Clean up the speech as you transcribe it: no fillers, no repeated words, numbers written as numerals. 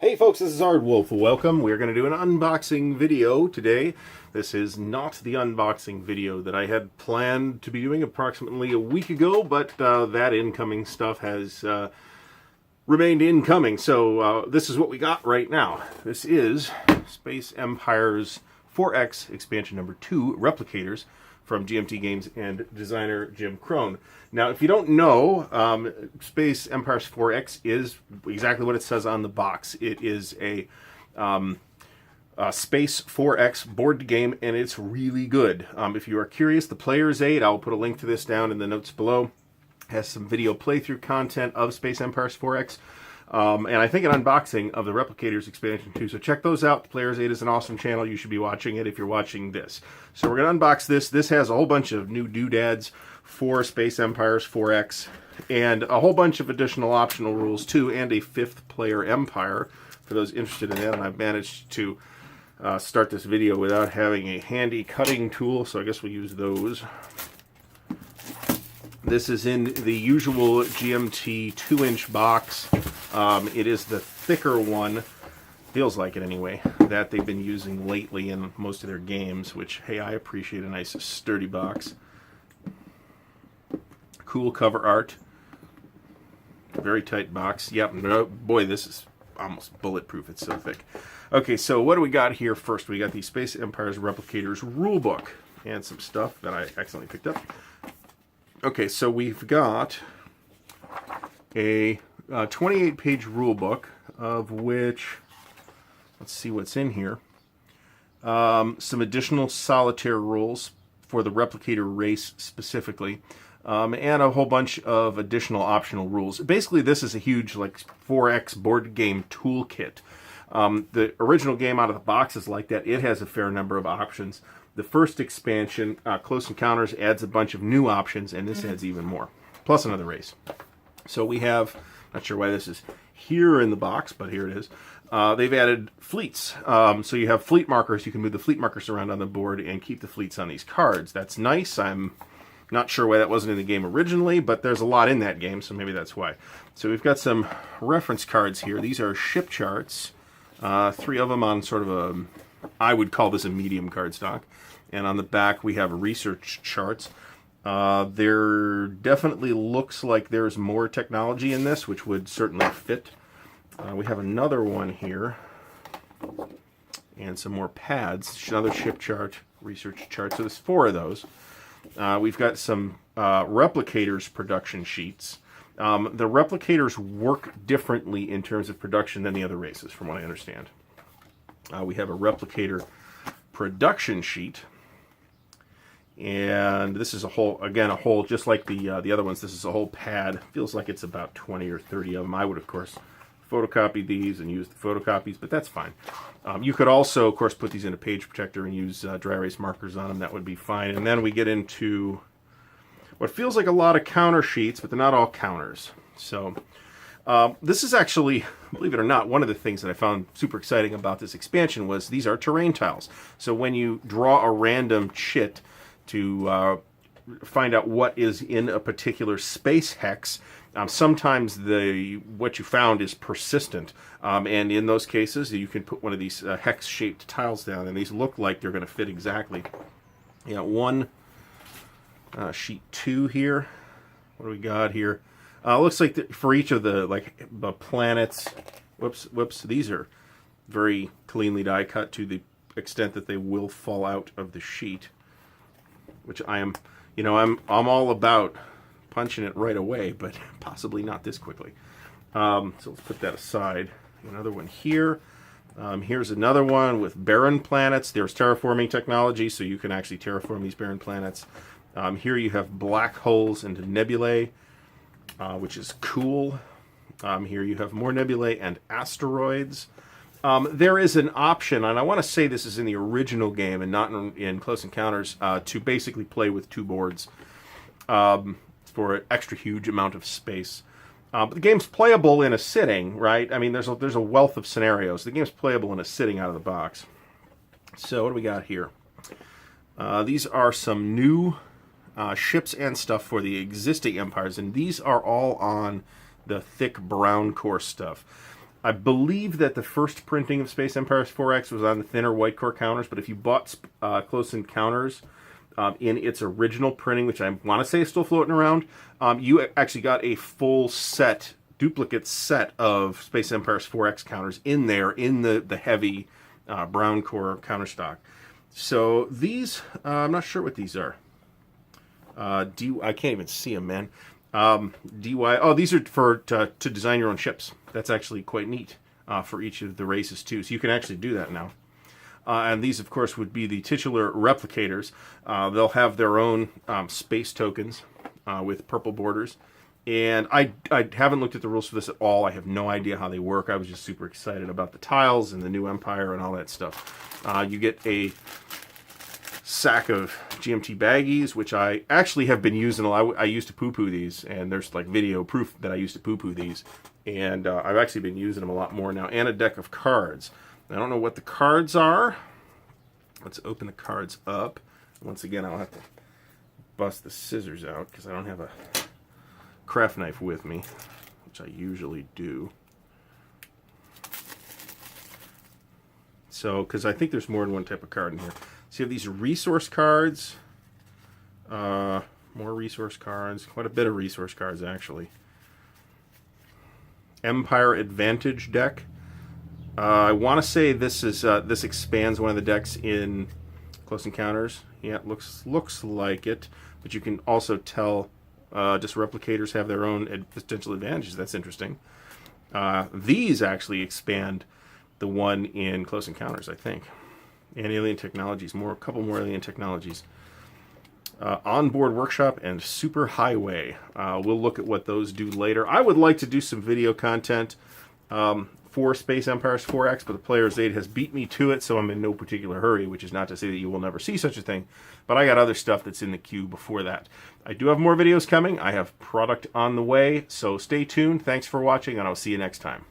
Hey folks, this is Ardwulf. Welcome. We're going to do an unboxing video today. This is not the unboxing video that I had planned to be doing approximately a week ago, but that incoming stuff has remained incoming. So this is what we got right now. This is Space Empire's 4X expansion number 2, Replicators, from GMT Games and designer Jim Crone. Now, if you don't know, Space Empire's 4X is exactly what it says on the box. It is a Space 4X board game, and it's really good. If you are curious, the Player's Aid, I'll put a link to this down in the notes below, has some video playthrough content of Space Empire's 4X. And I think an unboxing of the Replicators expansion too. So check those out. The Player's Aid is an awesome channel. You should be watching it if you're watching this. So we're going to unbox this. This has a whole bunch of new doodads for Space Empire's 4X and a whole bunch of additional optional rules too, and a 5th player empire for those interested in that. And I've managed to start this video without having a handy cutting tool, so I guess we'll use those. This is in the usual GMT 2-inch box. It is the thicker one, feels like it anyway, that they've been using lately in most of their games, which, hey, I appreciate a nice sturdy box. Cool cover art. Very tight box. Yep, no, boy, this is almost bulletproof. It's so thick. Okay, so what do we got here first? We got the Space Empire's Replicators Rulebook and some stuff that I accidentally picked up. Okay, so we've got a 28-page rulebook, of which, let's see what's in here. Some additional solitaire rules for the Replicator race specifically, and a whole bunch of additional optional rules. Basically, this is a huge, like, 4X board game toolkit. The original game out of the box is like that. It has a fair number of options. The first expansion, Close Encounters, adds a bunch of new options, and this adds even more, plus another race. So we have, not sure why this is here in the box, but here it is. They've added fleets. So you have fleet markers. You can move the fleet markers around on the board and keep the fleets on these cards. That's nice. I'm not sure why that wasn't in the game originally, but there's a lot in that game, so maybe that's why. So we've got some reference cards here. These are ship charts. 3 of them on sort of a, I would call this a medium cardstock. And on the back we have research charts. There definitely looks like there's more technology in this, which would certainly fit. We have another one here. And some more pads. Another ship chart, research chart. So there's 4 of those. We've got some Replicators production sheets. The Replicators work differently in terms of production than the other races, from what I understand. We have a Replicator production sheet, and this is a whole, again, a whole, just like the other ones, this is a whole pad. Feels like it's about 20 or 30 of them. I would, of course, photocopy these and use the photocopies, but that's fine. You could also, of course, put these in a page protector and use dry erase markers on them. That would be fine. And then we get into what feels like a lot of counter sheets, but they're not all counters. So this is actually, believe it or not, one of the things that I found super exciting about this expansion was these are terrain tiles. So when you draw a random chit to find out what is in a particular space hex, sometimes what you found is persistent. And in those cases, you can put one of these hex-shaped tiles down, and these look like they're going to fit exactly. You got one, sheet 2 here. What do we got here? Looks like for each of the planets, whoops, these are very cleanly die cut to the extent that they will fall out of the sheet, which I am, I'm all about punching it right away, but possibly not this quickly. So let's put that aside. Another one here. Here's another one with barren planets. There's terraforming technology, so you can actually terraform these barren planets. Here you have black holes and nebulae, which is cool. Here you have more nebulae and asteroids. There is an option, and I want to say this is in the original game and not in Close Encounters, to basically play with 2 boards for an extra huge amount of space. But the game's playable in a sitting, right? I mean, there's a wealth of scenarios. The game's playable in a sitting out of the box. So what do we got here? These are some new ships and stuff for the existing empires, and these are all on the thick brown core stuff. I believe that the first printing of Space Empires 4X was on the thinner white core counters, but if you bought Close Encounters in its original printing, which I want to say is still floating around, you actually got a full set, duplicate set of Space Empires 4X counters in there, in the heavy brown core counter stock. So these, I'm not sure what these are. I can't even see them, man. DY. Oh, these are for to design your own ships. That's actually quite neat for each of the races too. So you can actually do that now. And these, of course, would be the titular replicators. They'll have their own space tokens with purple borders. And I haven't looked at the rules for this at all. I have no idea how they work. I was just super excited about the tiles and the new empire and all that stuff. You get a sack of GMT baggies, which I actually have been using a lot. I used to poo-poo these, and there's like video proof that I used to poo-poo these. And I've actually been using them a lot more now. And a deck of cards. I don't know what the cards are. Let's open the cards up. Once again, I'll have to bust the scissors out because I don't have a craft knife with me, which I usually do. So, because I think there's more than one type of card in here. So you have these resource cards. More resource cards. Quite a bit of resource cards, actually. Empire Advantage deck. I want to say this is this expands one of the decks in Close Encounters. Yeah, it looks like it. But you can also tell just replicators have their own potential advantages. That's interesting. These actually expand the one in Close Encounters, I think. And Alien Technologies, a couple more Alien Technologies. Onboard Workshop and Super Highway. We'll look at what those do later. I would like to do some video content for Space Empires 4X, but the Player's Aid has beat me to it, so I'm in no particular hurry, which is not to say that you will never see such a thing. But I got other stuff that's in the queue before that. I do have more videos coming. I have product on the way, so stay tuned. Thanks for watching, and I'll see you next time.